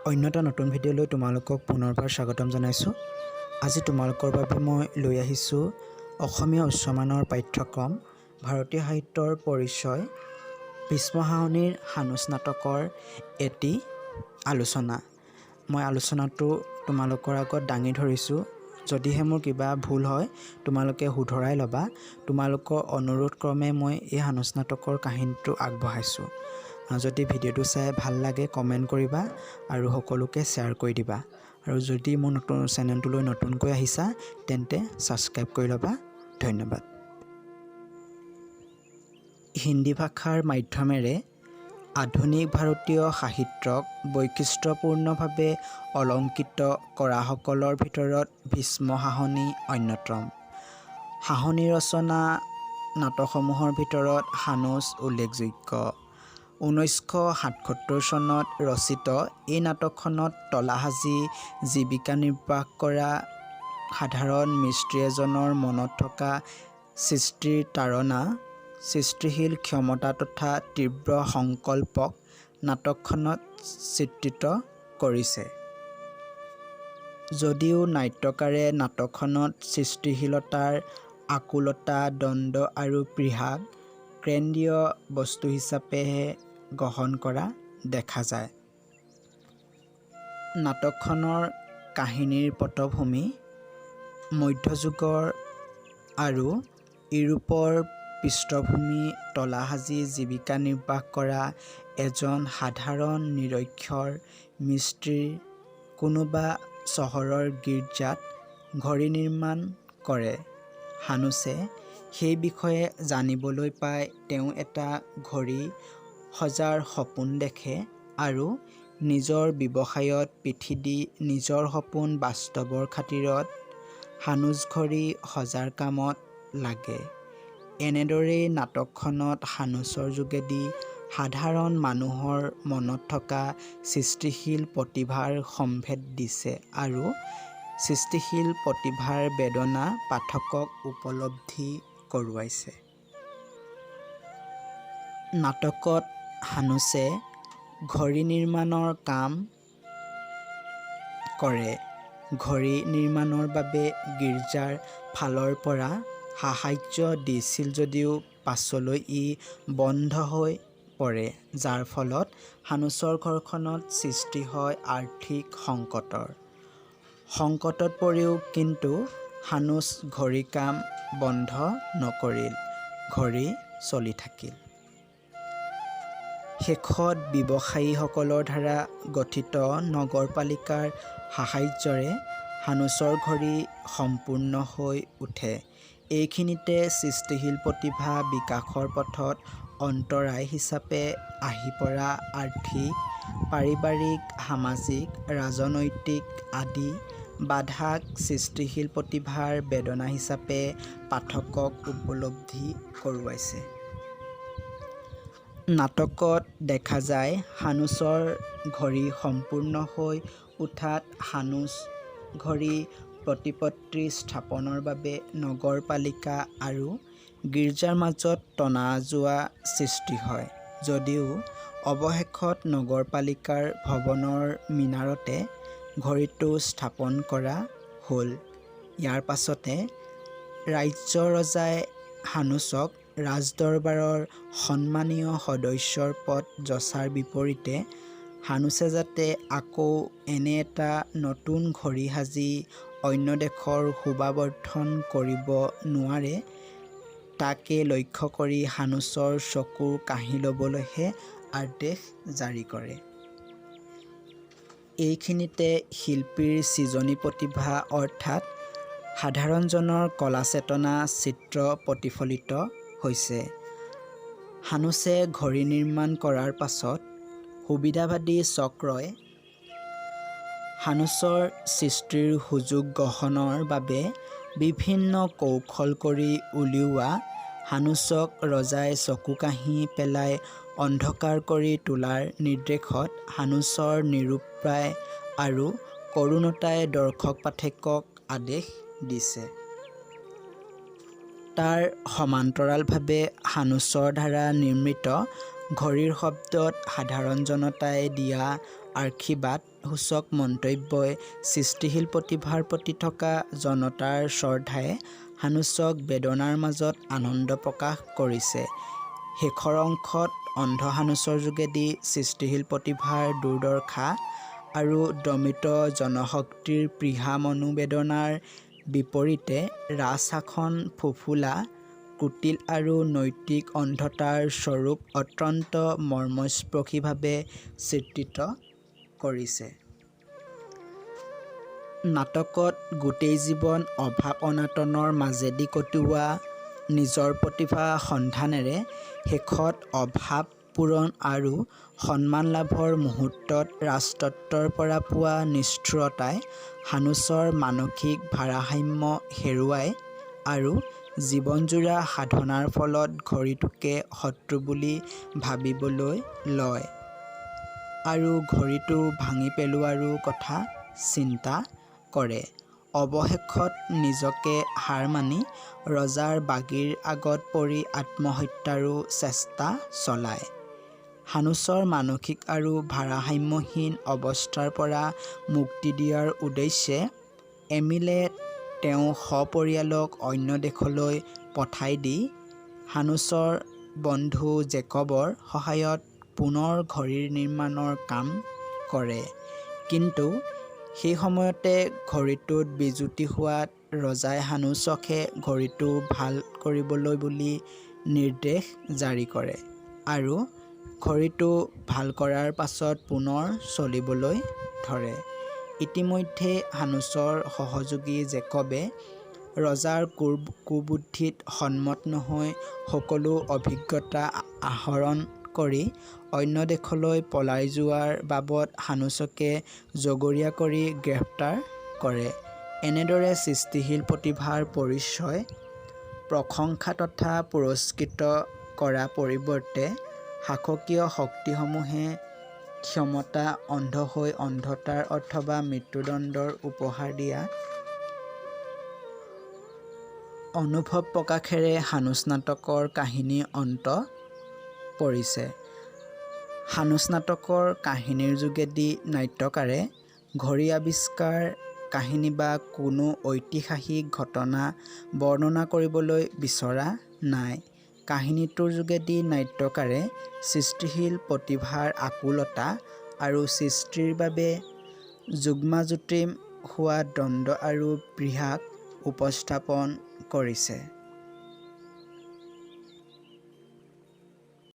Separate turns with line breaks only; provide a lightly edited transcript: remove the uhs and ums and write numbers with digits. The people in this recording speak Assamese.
অন্য এটা নতুন ভিডিঅ'লৈ তোমালোকক পুনৰবাৰ স্বাগতম জনাইছোঁ। আজি তোমালোকৰ বাবে মই লৈ আহিছোঁ অসমীয়া উচ্চমানৰ পাঠ্যক্ৰম ভাৰতীয় সাহিত্যৰ পৰিচয় ভীষ্ম সাহনিৰ সানুচ নাটকৰ এটি আলোচনা। মই আলোচনাটো তোমালোকৰ আগত দাঙি ধৰিছোঁ। যদিহে মোৰ কিবা ভুল হয় তোমালোকে শুধৰাই ল'বা। তোমালোকৰ অনুৰোধ ক্ৰমে মই এই সানুচ নাটকৰ কাহিনীটো আগবঢ়াইছোঁ। যদি ভিডিঅ'টো চাই ভাল লাগে কমেণ্ট কৰিবা আৰু সকলোকে শ্বেয়াৰ কৰি দিবা। আৰু যদি মোৰ চেনেলটোলৈ নতুনকৈ আহিছা তেন্তে ছাবস্ক্ৰাইব কৰি ল'বা। ধন্যবাদ। হিন্দী ভাষাৰ মাধ্যমেৰে আধুনিক ভাৰতীয় সাহিত্যক বৈশিষ্ট্যপূৰ্ণভাৱে অলংকৃত কৰাসকলৰ ভিতৰত ভীষ্ম সাহনি অন্যতম। সাহনি ৰচনা নাটকসমূহৰ ভিতৰত সানুচ উল্লেখযোগ্য। 1977 চনত ৰচিত এই নাটকখনত তলা সাজি জীৱিকা নিৰ্বাহ কৰা সাধাৰণ মিস্ত্ৰী এজনৰ মনত থকা সৃষ্টিৰ তাড়না, সৃষ্টিশীল ক্ষমতা তথা তীব্ৰ সংকল্পক নাটকখনত চিত্ৰিত কৰিছে। যদিও নাট্যকাৰে নাটকখনত সৃষ্টিশীলতাৰ আকুলতা, দ্বন্দ্ব আৰু পৃহাক কেন্দ্ৰীয় বস্তু হিচাপেহে গ্ৰহণ কৰা দেখা যায়। নাটকখনৰ কাহিনীৰ পটভূমি মধ্যযুগৰ আৰু ইউৰোপৰ পৃষ্ঠভূমি। তলা সাজি জীৱিকা নিৰ্বাহ কৰা এজন সাধাৰণ নিৰক্ষৰ মিস্ত্ৰীৰ কোনোবা চহৰৰ গীৰ্জাত ঘড়ী নিৰ্মাণ কৰে। সানুচে সেই বিষয়ে জানিবলৈ পাই তেওঁ এটা ঘড়ী সজাৰ সপোন দেখে আৰু নিজৰ ব্যৱসায়ত পিঠি দি নিজৰ সপোন বাস্তৱৰ খাতিৰত সানুচ ঘড়ী সজাৰ কামত লাগে। এনেদৰেই নাটকখনত সানুচৰ যোগেদি সাধাৰণ মানুহৰ মনত থকা সৃষ্টিশীল প্ৰতিভাৰ সম্ভেদ দিছে আৰু সৃষ্টিশীল প্ৰতিভাৰ বেদনা পাঠকক উপলব্ধি কৰোৱাইছে। নাটকত সানুচে ঘড়ী নিৰ্মাণৰ কাম কৰে। ঘড়ী নিৰ্মাণৰ বাবে গীৰ্জাৰ ফালৰ পৰা সাহায্য দিছিল যদিও পাছলৈ ই বন্ধ হৈ পৰে, যাৰ ফলত সানুচৰ ঘৰখনত সৃষ্টি হয় আৰ্থিক সংকটৰ। সংকটত পৰিও কিন্তু সানুচ ঘড়ী কাম বন্ধ নকৰিল, ঘড়ী চলি থাকিল। শেষত ব্যৱসায়ীসকলৰ দ্বাৰা গঠিত নগৰপালিকাৰ সাহায্যৰে সানুচৰ ঘড়ী সম্পূৰ্ণ হৈ উঠে। এইখিনিতে সৃষ্টিশীল প্ৰতিভা বিকাশৰ পথত অন্তৰায় হিচাপে আহি পৰা আৰ্থিক, পাৰিবাৰিক, সামাজিক, ৰাজনৈতিক আদি বাধাক সৃষ্টিশীল প্ৰতিভাৰ বেদনা হিচাপে পাঠকক উপলব্ধি কৰোৱাইছে। নাটকত দেখা যায় সানুচৰ ঘড়ী সম্পূৰ্ণ হৈ উঠাত সানুচ ঘড়ী প্ৰতিপত্তি স্থাপনৰ বাবে নগৰপালিকা আৰু গীৰ্জাৰ মাজত টনা-আজোৱা সৃষ্টি হয়। যদিও অৱশেষত নগৰপালিকাৰ ভৱনৰ মিনাৰতে ঘড়ীটো স্থাপন কৰা হ'ল। ইয়াৰ পাছতে ৰাজ্য ৰজাই সানুচক ৰাজদৰবাৰৰ সন্মানীয় সদস্যৰ পদ যচাৰ বিপৰীতে সানুচে যাতে আকৌ এনে এটা নতুন ঘড়ী সাজি অন্য দেশৰ শোভাবৰ্ধন কৰিব নোৱাৰে তাকে লক্ষ্য কৰি সানুচৰ চকু কাঢ়ি ল'বলৈহে আদেশ জাৰি কৰে। এইখিনিতে শিল্পীৰ সৃজনী প্ৰতিভা অৰ্থাৎ সাধাৰণজনৰ কলা চেতনা চিত্ৰ প্ৰতিফলিত হৈছে। সানুচে ঘড়ী নিৰ্মাণ কৰাৰ পাছত সুবিধাবাদী চক্ৰই সানুচৰ সৃষ্টিৰ সুযোগ গ্ৰহণৰ বাবে বিভিন্ন কৌশল কৰি উলিওৱা সানুচক ৰজাই চকু কাঢ়ি পেলাই অন্ধকাৰ কৰি তোলাৰ নিৰ্দেশত সানুচৰ নিৰূপায় আৰু কৰুণতাই দৰ্শক পাঠকক আদেশ দিছে। তাৰ সমান্তৰালভাৱে সানুচৰ দ্বাৰা নিৰ্মিত ঘড়ীৰ শব্দত সাধাৰণ জনতাই দিয়া আশীৰ্বাদ সূচক মন্তব্যই সৃষ্টিশীল প্ৰতিভাৰ প্ৰতি থকা জনতাৰ শ্ৰদ্ধাই সানুচক বেদনাৰ মাজত আনন্দ প্ৰকাশ কৰিছে। শেষৰ অংশত অন্ধ সানুচৰ যোগেদি সৃষ্টিশীল প্ৰতিভাৰ দুৰ্দশা আৰু দমিত জনশক্তিৰ পৃহা মনোবেদনাৰ বিপৰীতে ৰাজশাসন ফুফুলা কুটিল আৰু নৈতিক অন্ধতাৰ স্বৰূপ অত্যন্ত মৰ্মস্পৰ্শীভাৱে চিত্ৰিত কৰিছে। নাটকত গোটেই জীৱন অভাৱ অনাটনৰ মাজেদি কটোৱা নিজৰ প্ৰতিভা সন্ধানেৰে শেষত অভাৱ পূৰণ আৰু সন্মান লাভৰ মুহূৰ্তত ৰাজতত্ত্বৰ পৰা পোৱা নিষ্ঠুৰতাই সানুচৰ মানসিক ভাৰসাম্য হেৰুৱায় আৰু জীৱনজোৰা সাধনাৰ ফলত ঘড়ীটোকে শত্ৰু বুলি ভাবিবলৈ লয় আৰু ঘড়ীটো ভাঙি পেলোৱাৰো কথা চিন্তা কৰে। অৱশেষত নিজকে হাৰ মানি ৰজাৰ বাগিৰ আগত পৰি আত্মহত্যাৰো চেষ্টা চলায়। সানুচৰ মানসিক আৰু ভাৰসাম্যহীন অৱস্থাৰ পৰা মুক্তি দিয়াৰ উদ্দেশ্যে এমিলে তেওঁ সপৰিয়ালক অন্য দেশলৈ পঠাই দি সানুচৰ বন্ধু জেকবৰ সহায়ত পুনৰ ঘড়ীৰ নিৰ্মাণৰ কাম কৰে। কিন্তু সেই সময়তে ঘড়ীটোত বিজুতি হোৱাত ৰজাই সানুচকহে ঘড়ীটো ভাল কৰিবলৈ বুলি নিৰ্দেশ জাৰি কৰে আৰু ঘড়ীটো ভাল কৰাৰ পাছত পুনৰ চলিবলৈ ধৰে। ইতিমধ্যে সানুচৰ সহযোগী জেকবে ৰজাৰ কুবুদ্ধিত সন্মত নহৈ সকলো অভিজ্ঞতা আহৰণ কৰি অন্য দেশলৈ পলাই যোৱাৰ বাবদ সানুচকে জগৰীয়া কৰি গ্ৰেপ্তাৰ কৰে। এনেদৰে সৃষ্টিশীল প্ৰতিভাৰ পৰিচয় প্ৰশংসা তথা পুৰস্কৃত কৰাৰ পৰিৱৰ্তে শাসকীয় শক্তিসমূহে ক্ষমতা অন্ধ হৈ অন্ধতাৰ অথবা মৃত্যুদণ্ডৰ উপহাৰ দিয়া অনুভৱ প্ৰকাশেৰে সানুচ নাটকৰ কাহিনী অন্ত পৰিছে। সানুচ নাটকৰ কাহিনীৰ যোগেদি নাট্যকাৰে ঘড়ী আৱিষ্কাৰ কাহিনী বা কোনো ঐতিহাসিক ঘটনা বৰ্ণনা কৰিবলৈ বিচৰা নাই। কাহিনীটোৰ যোগেদি নাট্যকাৰে সৃষ্টিশীল প্ৰতিভাৰ আকুলতা আৰু সৃষ্টিৰ বাবে যুগ্মাযুতিম হোৱা দ্বন্দ্ব আৰু পৃহাক উপস্থাপন কৰিছে।